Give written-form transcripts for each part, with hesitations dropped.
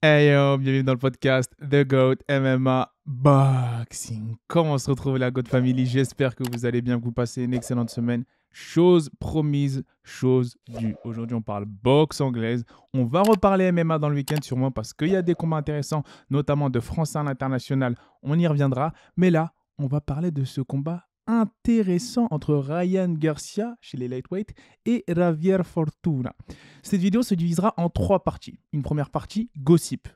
Hey yo, bienvenue dans le podcast The GOAT MMA Boxing. Comment on se retrouve la GOAT Family? J'espère que vous allez bien, que vous passez une excellente semaine. Chose promise, chose due. Aujourd'hui, on parle boxe anglaise. On va reparler MMA dans le week-end sûrement parce qu'il y a des combats intéressants, notamment de France à l'international. On y reviendra. Mais là, on va parler de ce combat intéressant entre Ryan Garcia chez les lightweight et Javier Fortuna. Cette vidéo se divisera en 3 parties. Une première partie, gossip,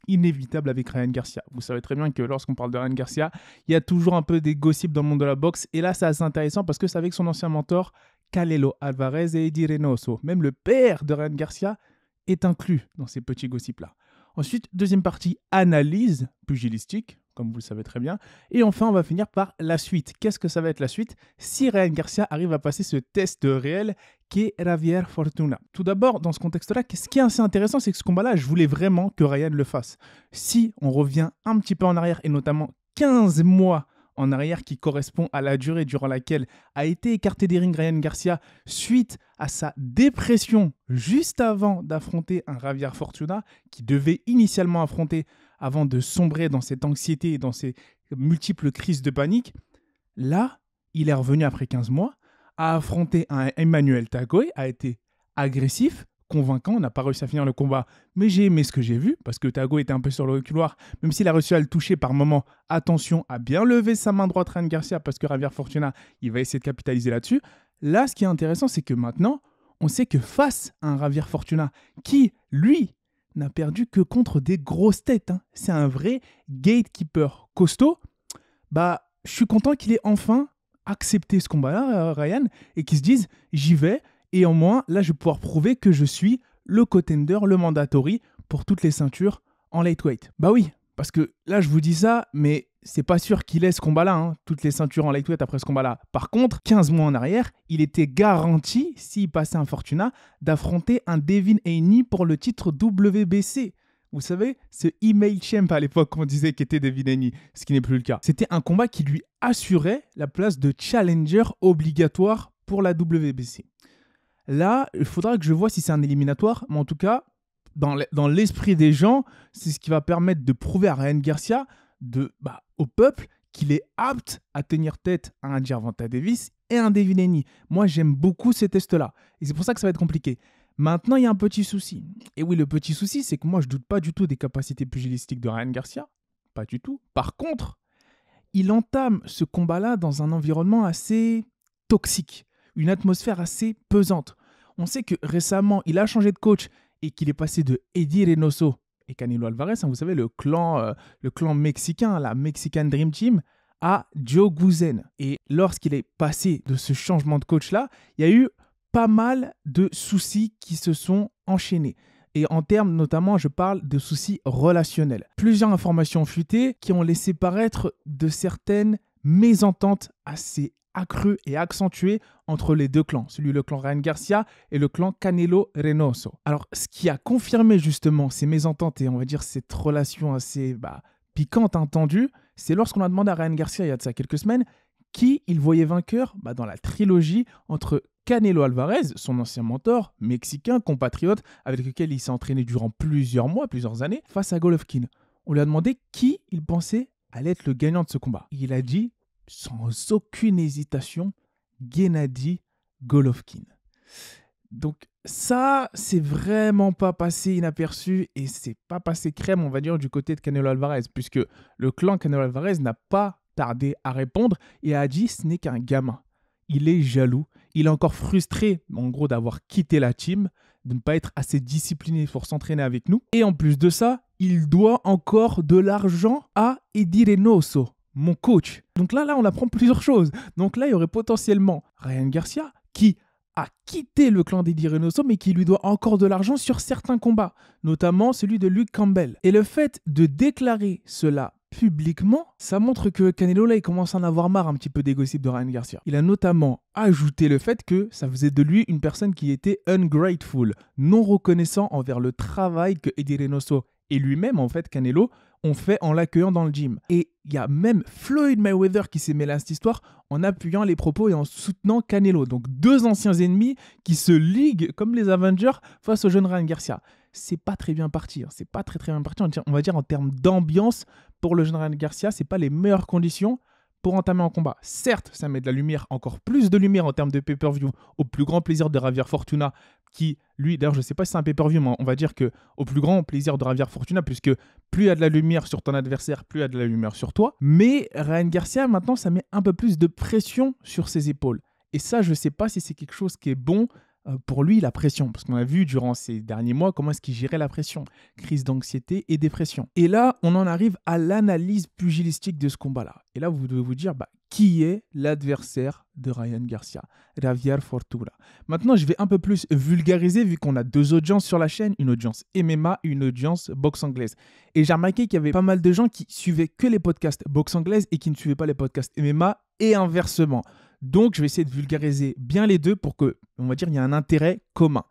inévitable avec Ryan Garcia. Vous savez très bien que lorsqu'on parle de Ryan Garcia, il y a toujours un peu des gossips dans le monde de la boxe. Et là, c'est assez intéressant parce que c'est avec son ancien mentor, Canelo Alvarez et Eddie Reynoso. Même le père de Ryan Garcia est inclus dans ces petits gossips-là. Ensuite, deuxième partie, analyse pugilistique, comme vous le savez très bien. Et enfin, on va finir par la suite. Qu'est-ce que ça va être la suite si Ryan Garcia arrive à passer ce test réel qu'est Javier Fortuna? Tout d'abord, dans ce contexte-là, ce qui est assez intéressant, c'est que ce combat-là, je voulais vraiment que Ryan le fasse. Si on revient un petit peu en arrière, et notamment 15 mois en arrière, qui correspond à la durée durant laquelle a été écarté des rings Ryan Garcia suite à sa dépression juste avant d'affronter un Javier Fortuna qui devait initialement affronter avant de sombrer dans cette anxiété et dans ces multiples crises de panique. Là, il est revenu après 15 mois, a affronté un Emmanuel Tagoe, a été agressif, convaincant, on n'a pas réussi à finir le combat, mais j'ai aimé ce que j'ai vu, parce que Tagoe était un peu sur le reculoir, même s'il a réussi à le toucher par moment. Attention à bien lever sa main droite Ryan Garcia, parce que Javier Fortuna, il va essayer de capitaliser là-dessus. Là, ce qui est intéressant, c'est que maintenant, on sait que face à un Javier Fortuna, qui, lui, n'a perdu que contre des grosses têtes, c'est un vrai gatekeeper costaud, je suis content qu'il ait enfin accepté ce combat-là, Ryan, et qu'il se dise, j'y vais, et au moins, là, je vais pouvoir prouver que je suis le contender, le mandatory pour toutes les ceintures en lightweight. Bah oui, parce que là, je vous dis ça, mais c'est pas sûr qu'il ait ce combat-là, toutes les ceintures en lightweight après ce combat-là. Par contre, 15 mois en arrière, il était garanti, s'il passait un Fortuna, d'affronter un Devin Haney pour le titre WBC. Vous savez, ce email champ à l'époque, on disait qu'était Devin Haney, ce qui n'est plus le cas. C'était un combat qui lui assurait la place de challenger obligatoire pour la WBC. Là, il faudra que je vois si c'est un éliminatoire, mais en tout cas, dans l'esprit des gens, c'est ce qui va permettre de prouver à Ryan Garcia, au peuple, qu'il est apte à tenir tête à un Gervonta Davis et un Devin Haney. Moi, j'aime beaucoup ces tests-là, et c'est pour ça que ça va être compliqué. Maintenant, il y a un petit souci. Et oui, le petit souci, c'est que moi, je ne doute pas du tout des capacités pugilistiques de Ryan Garcia. Pas du tout. Par contre, il entame ce combat-là dans un environnement assez toxique, une atmosphère assez pesante. On sait que récemment, il a changé de coach et qu'il est passé de Eddie Reynoso et Canelo Alvarez, vous savez, le clan mexicain, la Mexican Dream Team, à Joe Goosen. Et lorsqu'il est passé de ce changement de coach-là, il y a eu pas mal de soucis qui se sont enchaînés. Et en termes, notamment, je parle de soucis relationnels. Plusieurs informations fuitées qui ont laissé paraître de certaines mésententes assez accrues et accentuées entre les deux clans, le clan Ryan Garcia et le clan Canelo Reynoso. Alors, ce qui a confirmé justement ces mésententes et on va dire cette relation assez piquante, tendue, c'est lorsqu'on a demandé à Ryan Garcia, il y a de ça quelques semaines, qui il voyait vainqueur dans la trilogie entre Canelo Alvarez, son ancien mentor, mexicain, compatriote, avec lequel il s'est entraîné durant plusieurs mois, plusieurs années, face à Golovkin. On lui a demandé qui il pensait allait être le gagnant de ce combat. Il a dit, sans aucune hésitation, Gennady Golovkin. Donc ça, c'est vraiment pas passé inaperçu et c'est pas passé crème, on va dire, du côté de Canelo Alvarez, puisque le clan Canelo Alvarez n'a pas tardé à répondre et a dit ce n'est qu'un gamin. Il est jaloux, il est encore frustré, en gros, d'avoir quitté la team, de ne pas être assez discipliné pour s'entraîner avec nous. Et en plus de ça, il doit encore de l'argent à Eddie Reynoso, mon coach. Donc là, on apprend plusieurs choses. Donc là, il y aurait potentiellement Ryan Garcia qui a quitté le clan d'Eddie Reynoso, mais qui lui doit encore de l'argent sur certains combats, notamment celui de Luke Campbell. Et le fait de déclarer cela publiquement, ça montre que Canelo, là, il commence à en avoir marre un petit peu des gossips de Ryan Garcia. Il a notamment ajouté le fait que ça faisait de lui une personne qui était ungrateful, non reconnaissant envers le travail que Eddie Reynoso et lui-même, en fait, Canelo, ont fait en l'accueillant dans le gym. Et il y a même Floyd Mayweather qui s'est mêlé à cette histoire en appuyant les propos et en soutenant Canelo. Donc deux anciens ennemis qui se liguent comme les Avengers face au jeune Ryan Garcia. c'est pas très bien parti. C'est pas très bien parti. On va dire en termes d'ambiance pour le jeune Ryan Garcia, c'est pas les meilleures conditions pour entamer un combat. Certes, ça met de la lumière, encore plus de lumière en termes de pay-per-view, au plus grand plaisir de Javier Fortuna, qui, lui, d'ailleurs, je ne sais pas si c'est un pay-per-view, mais on va dire que au plus grand plaisir de Javier Fortuna, puisque plus il y a de la lumière sur ton adversaire, plus il y a de la lumière sur toi. Mais Ryan Garcia, maintenant, ça met un peu plus de pression sur ses épaules. Et ça, je ne sais pas si c'est quelque chose qui est bon pour lui, la pression. Parce qu'on a vu durant ces derniers mois comment est-ce qu'il gérait la pression. Crise d'anxiété et dépression. Et là, on en arrive à l'analyse pugilistique de ce combat-là. Et là, vous devez vous dire, qui est l'adversaire de Ryan Garcia? Javier Fortuna. Maintenant, je vais un peu plus vulgariser vu qu'on a deux audiences sur la chaîne, une audience MMA et une audience boxe anglaise. Et j'ai remarqué qu'il y avait pas mal de gens qui suivaient que les podcasts boxe anglaise et qui ne suivaient pas les podcasts MMA et inversement. Donc, je vais essayer de vulgariser bien les deux pour que, on va dire, il y a un intérêt commun.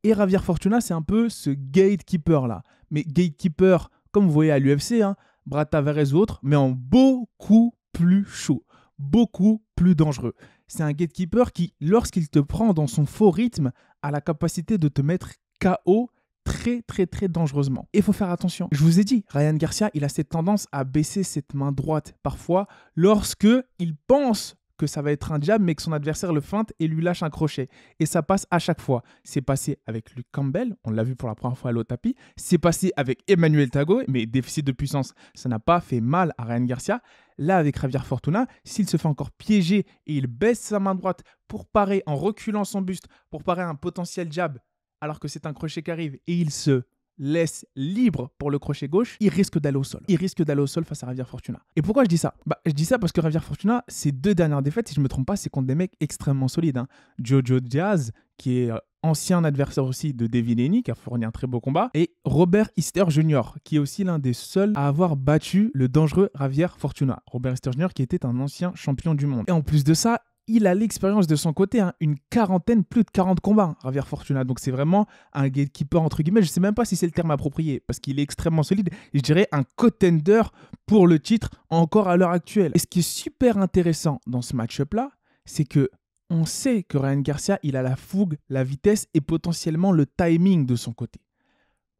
Et Javier Fortuna, c'est un peu ce gatekeeper-là. Mais gatekeeper, comme vous voyez à l'UFC, Brad Tavares ou autre, mais en beaucoup plus chaud, beaucoup plus dangereux. C'est un gatekeeper qui, lorsqu'il te prend dans son faux rythme, a la capacité de te mettre KO très dangereusement. Et il faut faire attention. Je vous ai dit, Ryan Garcia, il a cette tendance à baisser cette main droite parfois lorsque il pense que ça va être un jab, mais que son adversaire le feinte et lui lâche un crochet. Et ça passe à chaque fois. C'est passé avec Luke Campbell, on l'a vu pour la première fois à l'Otapi. C'est passé avec Emmanuel Tagoe, mais déficit de puissance, ça n'a pas fait mal à Ryan Garcia. Là, avec Javier Fortuna, s'il se fait encore piéger et il baisse sa main droite pour parer en reculant son buste, pour parer un potentiel jab, alors que c'est un crochet qui arrive, et il se laisse libre pour le crochet gauche, il risque d'aller au sol. Il risque d'aller au sol face à Javier Fortuna. Et pourquoi je dis ça? Je dis ça parce que Javier Fortuna, ses deux dernières défaites, si je ne me trompe pas, c'est contre des mecs extrêmement solides. Jojo Diaz, qui est ancien adversaire aussi de Devin Haney, qui a fourni un très beau combat, et Robert Easter Jr., qui est aussi l'un des seuls à avoir battu le dangereux Javier Fortuna. Robert Easter Jr., qui était un ancien champion du monde. Et en plus de ça, il a l'expérience de son côté, une quarantaine, plus de 40 combats, Javier Fortuna. Donc c'est vraiment un gatekeeper, entre guillemets. Je ne sais même pas si c'est le terme approprié, parce qu'il est extrêmement solide. Et je dirais un contender pour le titre encore à l'heure actuelle. Et ce qui est super intéressant dans ce match-up-là, c'est que on sait que Ryan Garcia, il a la fougue, la vitesse et potentiellement le timing de son côté.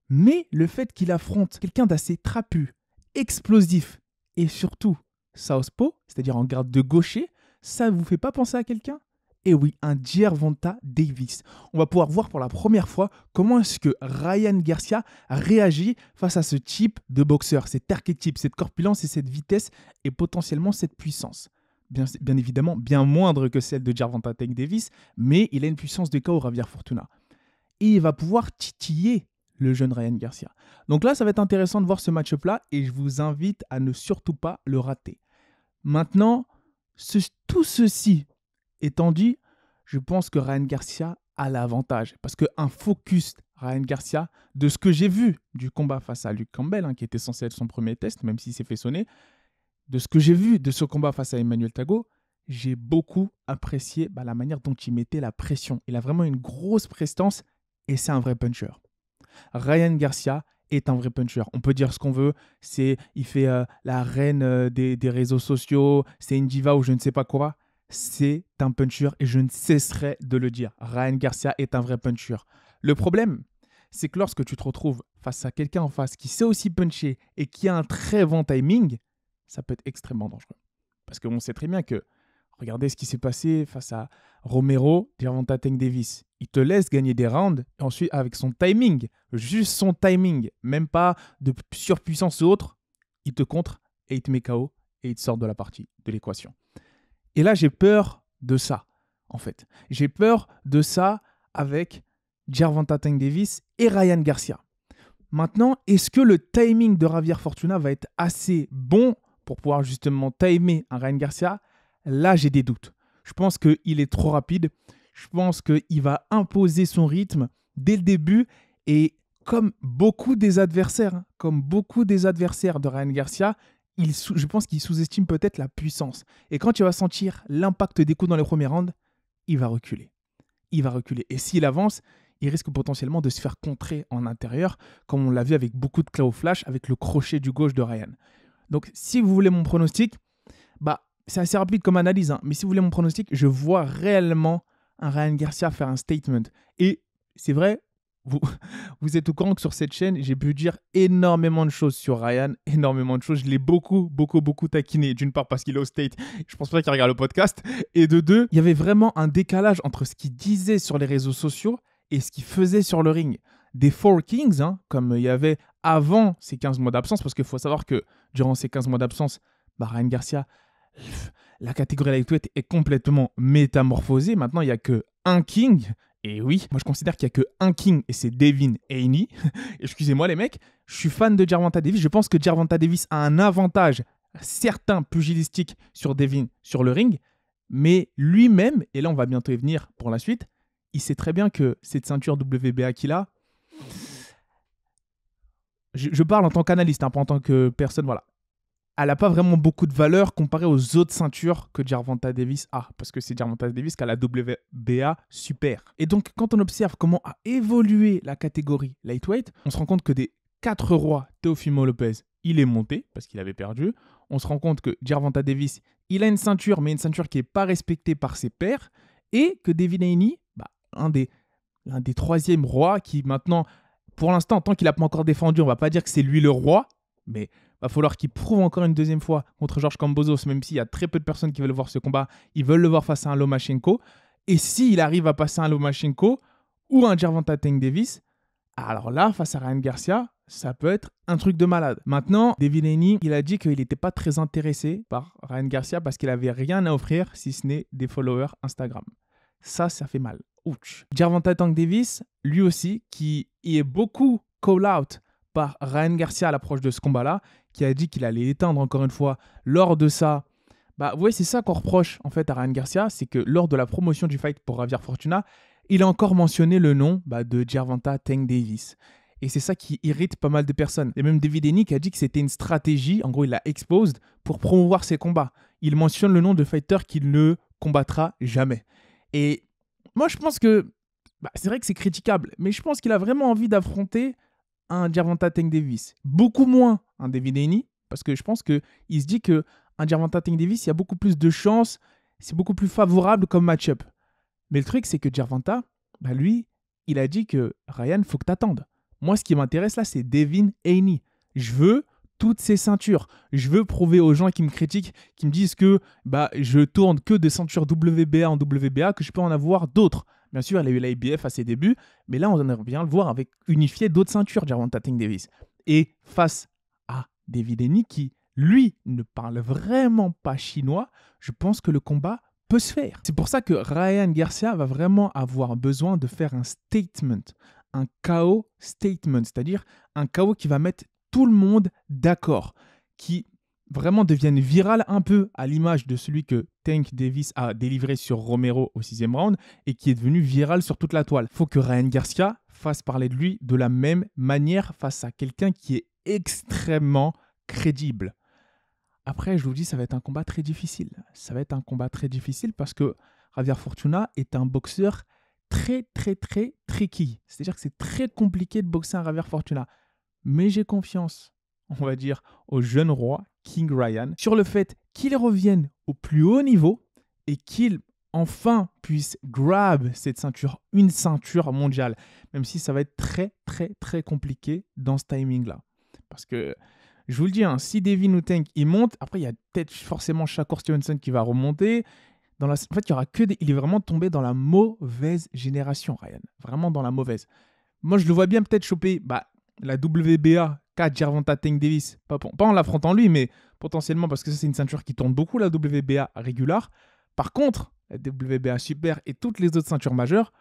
Mais le fait qu'il affronte quelqu'un d'assez trapu, explosif et surtout southpaw, c'est-à-dire en garde de gaucher, ça ne vous fait pas penser à quelqu'un? Eh oui, un Gervonta Davis. On va pouvoir voir pour la première fois comment est-ce que Ryan Garcia réagit face à ce type de boxeur, cet archétype, cette corpulence et cette vitesse et potentiellement cette puissance. Bien évidemment, bien moindre que celle de Gervonta Davis, mais il a une puissance de KO, Javier Fortuna. Et il va pouvoir titiller le jeune Ryan Garcia. Donc là, ça va être intéressant de voir ce match-up-là et je vous invite à ne surtout pas le rater. Maintenant, tout ceci étant dit, je pense que Ryan Garcia a l'avantage. Parce qu'un focus Ryan Garcia, de ce que j'ai vu du combat face à Luke Campbell, qui était censé être son premier test, même s'il s'est fait sonner, de ce que j'ai vu de ce combat face à Emmanuel Tagoe, j'ai beaucoup apprécié la manière dont il mettait la pression. Il a vraiment une grosse prestance et c'est un vrai puncher. Ryan Garcia est un vrai puncher. On peut dire ce qu'on veut. Il fait la reine des réseaux sociaux. C'est une diva ou je ne sais pas quoi. C'est un puncher et je ne cesserai de le dire. Ryan Garcia est un vrai puncher. Le problème, c'est que lorsque tu te retrouves face à quelqu'un en face qui sait aussi puncher et qui a un très bon timing, ça peut être extrêmement dangereux. Parce qu'on sait très bien que, regardez ce qui s'est passé face à Romero, Gervonta Davis. Il te laisse gagner des rounds et ensuite avec son timing, juste son timing, même pas de surpuissance ou autre, il te contre et il te met KO et il te sort de la partie, de l'équation. Et là, j'ai peur de ça, en fait. J'ai peur de ça avec Gervonta Davis et Ryan Garcia. Maintenant, est-ce que le timing de Javier Fortuna va être assez bon pour pouvoir justement timer un Ryan Garcia? Là, j'ai des doutes. Je pense qu'il est trop rapide. Je pense qu'il va imposer son rythme dès le début. Et comme beaucoup des adversaires de Ryan Garcia, je pense qu'il sous-estime peut-être la puissance. Et quand il va sentir l'impact des coups dans les premiers rounds, il va reculer. Et s'il avance, il risque potentiellement de se faire contrer en intérieur, comme on l'a vu avec beaucoup de claw flash, avec le crochet du gauche de Ryan. Donc, si vous voulez mon pronostic, c'est assez rapide comme analyse, mais si vous voulez mon pronostic, je vois réellement un Ryan Garcia faire un statement. Et c'est vrai, vous, vous êtes au courant que sur cette chaîne, j'ai pu dire énormément de choses sur Ryan, énormément de choses. Je l'ai beaucoup taquiné. D'une part parce qu'il est au State, je pense pas qu'il regarde le podcast. Et de deux, il y avait vraiment un décalage entre ce qu'il disait sur les réseaux sociaux et ce qu'il faisait sur le ring. Des Four Kings, hein, comme il y avait avant ces 15 mois d'absence, parce qu'il faut savoir que durant ces 15 mois d'absence, Ryan Garcia, la catégorie lightweight est complètement métamorphosée. Maintenant, il n'y a qu'un King. Et oui, moi je considère qu'il n'y a qu'un King et c'est Devin Haney. Excusez-moi les mecs, je suis fan de Gervonta Davis. Je pense que Gervonta Davis a un avantage certain pugilistique sur Devin sur le ring. Mais lui-même, et là on va bientôt y venir pour la suite, il sait très bien que cette ceinture WBA qu'il a, je parle en tant qu'analyste, hein, pas en tant que personne, voilà. Elle n'a pas vraiment beaucoup de valeur comparée aux autres ceintures que Gervonta Davis a. Parce que c'est Gervonta Davis qui a la WBA super. Et donc, quand on observe comment a évolué la catégorie lightweight, on se rend compte que des 4 rois, Teofimo Lopez, il est monté parce qu'il avait perdu. On se rend compte que Gervonta Davis, il a une ceinture, mais une ceinture qui n'est pas respectée par ses pairs. Et que Devin Haney, l'un des troisièmes rois qui maintenant, pour l'instant, tant qu'il n'a pas encore défendu, on ne va pas dire que c'est lui le roi, mais va falloir qu'il prouve encore une deuxième fois contre Georges Kambosos, même s'il y a très peu de personnes qui veulent voir ce combat, ils veulent le voir face à un Lomachenko. Et s'il arrive à passer un Lomachenko ou un Gervonta Davis, alors là, face à Ryan Garcia, ça peut être un truc de malade. Maintenant, Devin Haney, il a dit qu'il n'était pas très intéressé par Ryan Garcia parce qu'il n'avait rien à offrir si ce n'est des followers Instagram. Ça fait mal. Ouch. Gervonta Davis, lui aussi, qui y est beaucoup call-out par Ryan Garcia à l'approche de ce combat-là, qui a dit qu'il allait éteindre encore une fois lors de ça. Ouais, c'est ça qu'on reproche en fait à Ryan Garcia, c'est que lors de la promotion du fight pour Javier Fortuna, il a encore mentionné le nom de Gervonta Davis. Et c'est ça qui irrite pas mal de personnes. Et même David Haney qui a dit que c'était une stratégie, en gros il l'a exposed pour promouvoir ses combats. Il mentionne le nom de fighter qu'il ne combattra jamais. Et moi je pense que, c'est vrai que c'est critiquable, mais je pense qu'il a vraiment envie d'affronter un Gervonta Davis. Beaucoup moins un David Haney, parce que je pense qu'il se dit qu'un Gervonta Davis, il y a beaucoup plus de chances, c'est beaucoup plus favorable comme match-up. Mais le truc, c'est que Gervonta, lui, il a dit que Ryan, faut que t'attendes. Moi, ce qui m'intéresse là, c'est Devin Haney. Je veux toutes ces ceintures. Je veux prouver aux gens qui me critiquent, qui me disent que je tourne que de ceintures WBA en WBA, que je peux en avoir d'autres. Bien sûr, il a eu l'IBF à ses débuts, mais là, on aimerait bien le voir avec unifié d'autres ceintures, Gervonta Davis. Et face à David Haney, qui, lui, ne parle vraiment pas chinois, je pense que le combat peut se faire. C'est pour ça que Ryan Garcia va vraiment avoir besoin de faire un statement, un KO statement, c'est-à-dire un KO qui va mettre tout le monde d'accord, qui vraiment devienne viral un peu à l'image de celui que Tank Davis a délivré sur Romero au 6e round et qui est devenu viral sur toute la toile. Il faut que Ryan Garcia fasse parler de lui de la même manière face à quelqu'un qui est extrêmement crédible. Après, je vous dis, ça va être un combat très difficile. Ça va être un combat très difficile parce que Javier Fortuna est un boxeur très tricky. C'est-à-dire que c'est très compliqué de boxer un Javier Fortuna. Mais j'ai confiance, on va dire, au jeune roi King Ryan sur le fait qu'il revienne au plus haut niveau et qu'il enfin puisse grab cette ceinture, une ceinture mondiale, même si ça va être très compliqué dans ce timing-là. Parce que, je vous le dis, si Devin ou Tank, il monte, après il y a peut-être forcément Shakur Stevenson qui va remonter. En fait, il y aura il est vraiment tombé dans la mauvaise génération, Ryan. Vraiment dans la mauvaise. Moi, je le vois bien peut-être choper la WBA 4 Gervonta Davis, pas en l'affrontant lui, mais potentiellement parce que ça c'est une ceinture qui tourne beaucoup, la WBA régulière. Par contre, la WBA super et toutes les autres ceintures majeures,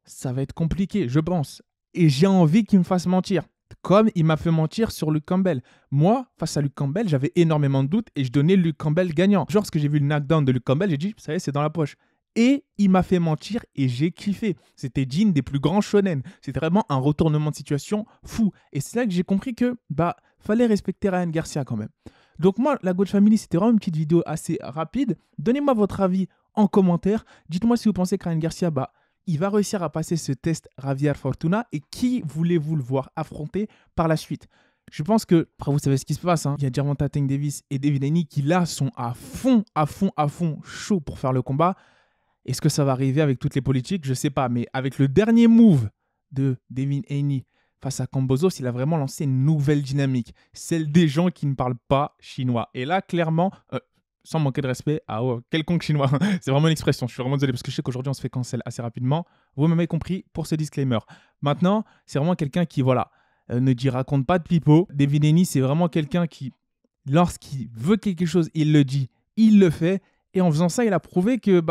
ça va être compliqué, je pense. Et j'ai envie qu'il me fasse mentir, comme il m'a fait mentir sur Luke Campbell. Moi, face à Luke Campbell, j'avais énormément de doutes et je donnais Luke Campbell gagnant. Genre, lorsque j'ai vu le knockdown de Luke Campbell, j'ai dit, ça y est, c'est dans la poche. Et il m'a fait mentir et j'ai kiffé. C'était digne des plus grands shonen. C'était vraiment un retournement de situation fou. Et c'est là que j'ai compris que fallait respecter Ryan Garcia quand même. Donc moi, la GOAT Family, c'était vraiment une petite vidéo assez rapide. Donnez-moi votre avis en commentaire. Dites-moi si vous pensez que Ryan Garcia, il va réussir à passer ce test Javier Fortuna. Et qui voulez-vous le voir affronter par la suite? Je pense que, après vous savez ce qui se passe, il y a Gervonta Davis et Devin Haney qui là sont à fond chaud pour faire le combat. Est-ce que ça va arriver avec toutes les politiques? Je ne sais pas. Mais avec le dernier move de Devin Haney face à Kambosos, il a vraiment lancé une nouvelle dynamique, celle des gens qui ne parlent pas chinois. Et là, clairement, sans manquer de respect à quelconque chinois, c'est vraiment une expression, je suis vraiment désolé parce que je sais qu'aujourd'hui on se fait cancel assez rapidement, vous m'avez compris pour ce disclaimer. Maintenant, c'est vraiment quelqu'un qui, voilà, raconte pas de pipeau. Devin Haney, c'est vraiment quelqu'un qui, lorsqu'il veut quelque chose, il le dit, il le fait, et en faisant ça, il a prouvé que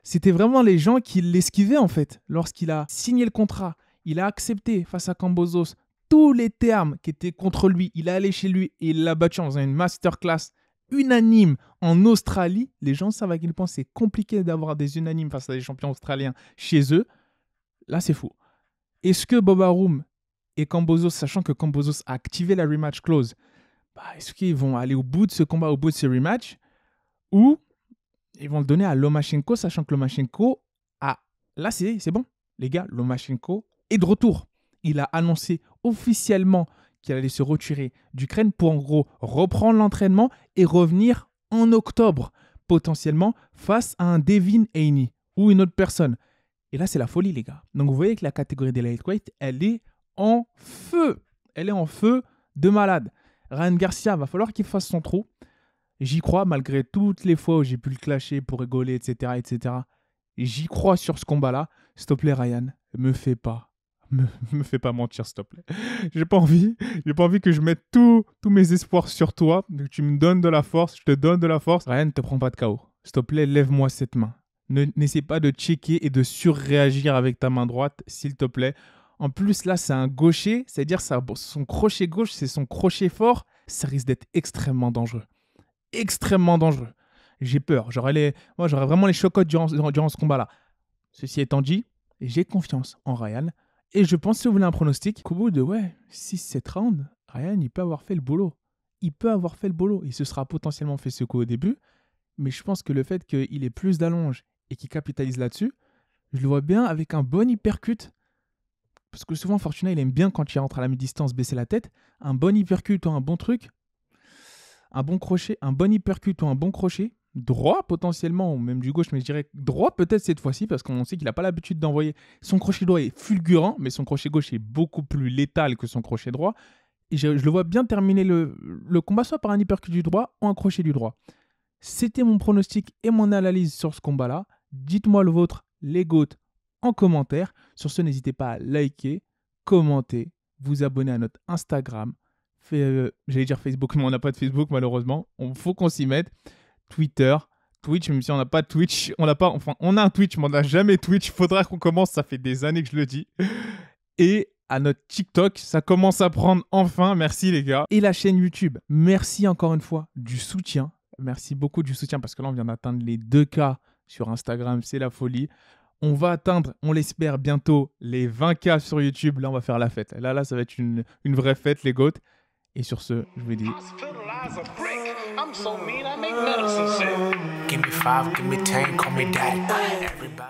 c'était vraiment les gens qui l'esquivaient en fait. Lorsqu'il a signé le contrat, il a accepté face à Kambosos tous les termes qui étaient contre lui. Il est allé chez lui et il l'a battu en faisant une masterclass unanime en Australie. Les gens savent à quel point c'est compliqué d'avoir des unanimes face à des champions australiens chez eux. Là, c'est fou. Est-ce que Bob Arum et Kambosos, sachant que Kambosos a activé la rematch clause, est-ce qu'ils vont aller au bout de ce combat, au bout de ce rematch, ou ils vont le donner à Lomachenko, sachant que Lomachenko là, c'est bon. Les gars, Lomachenko est de retour. Il a annoncé officiellement qu'il allait se retirer d'Ukraine pour en gros reprendre l'entraînement et revenir en octobre, potentiellement face à un Devin Haney ou une autre personne. Et là, c'est la folie, les gars. Donc, vous voyez que la catégorie des lightweight, elle est en feu. Elle est en feu de malade. Ryan Garcia, va falloir qu'il fasse son trou. J'y crois, malgré toutes les fois où j'ai pu le clasher pour rigoler, etc., etc. J'y crois sur ce combat-là. S'il te plaît, Ryan, me fais pas mentir, s'il te plaît. J'ai pas envie que je mette tous mes espoirs sur toi. Tu me donnes de la force, je te donne de la force. Ryan, ne te prends pas de KO. S'il te plaît, lève-moi cette main. N'essaie pas de checker et de surréagir avec ta main droite, s'il te plaît. En plus, là, c'est un gaucher, c'est-à-dire son crochet gauche, c'est son crochet fort. Ça risque d'être extrêmement dangereux. Extrêmement dangereux. J'ai peur. J'aurais vraiment les chocottes durant ce combat-là. Ceci étant dit, j'ai confiance en Ryan. Et je pense, si vous voulez un pronostic, qu'au bout de 6-7 rounds, Ryan, il peut avoir fait le boulot. Il se sera potentiellement fait secouer au début. Mais je pense que le fait qu'il ait plus d'allonge et qu'il capitalise là-dessus, je le vois bien avec un bon hypercut. Parce que souvent, Fortuna, il aime bien quand il rentre à la mi-distance baisser la tête. Un bon hypercut ou un bon truc. Un bon crochet, un bon hypercut ou un bon crochet. Droit potentiellement, ou même du gauche, mais je dirais droit peut-être cette fois-ci, parce qu'on sait qu'il n'a pas l'habitude d'envoyer. Son crochet droit est fulgurant, mais son crochet gauche est beaucoup plus létal que son crochet droit. Et je le vois bien terminer le combat soit par un hypercut du droit ou un crochet du droit. C'était mon pronostic et mon analyse sur ce combat-là. Dites-moi le vôtre, les GOAT, en commentaire. Sur ce, n'hésitez pas à liker, commenter, vous abonner à notre Instagram. J'allais dire Facebook, mais on n'a pas de Facebook malheureusement. Il faut qu'on s'y mette. Twitter, Twitch, même si on n'a pas de Twitch. On a un Twitch, mais on n'a jamais Twitch. Il faudra qu'on commence, ça fait des années que je le dis. Et à notre TikTok, ça commence à prendre enfin. Merci les gars. Et la chaîne YouTube, merci encore une fois du soutien. Merci beaucoup du soutien parce que là, on vient d'atteindre les 2K sur Instagram. C'est la folie. On va atteindre, on l'espère, bientôt les 20K sur YouTube. Là, on va faire la fête. Là, ça va être une vraie fête, les GOAT. Et sur ce, je vous dis... I'm so mean, I make medicine shit. Give me 5, give me 10, call me daddy. Everybody.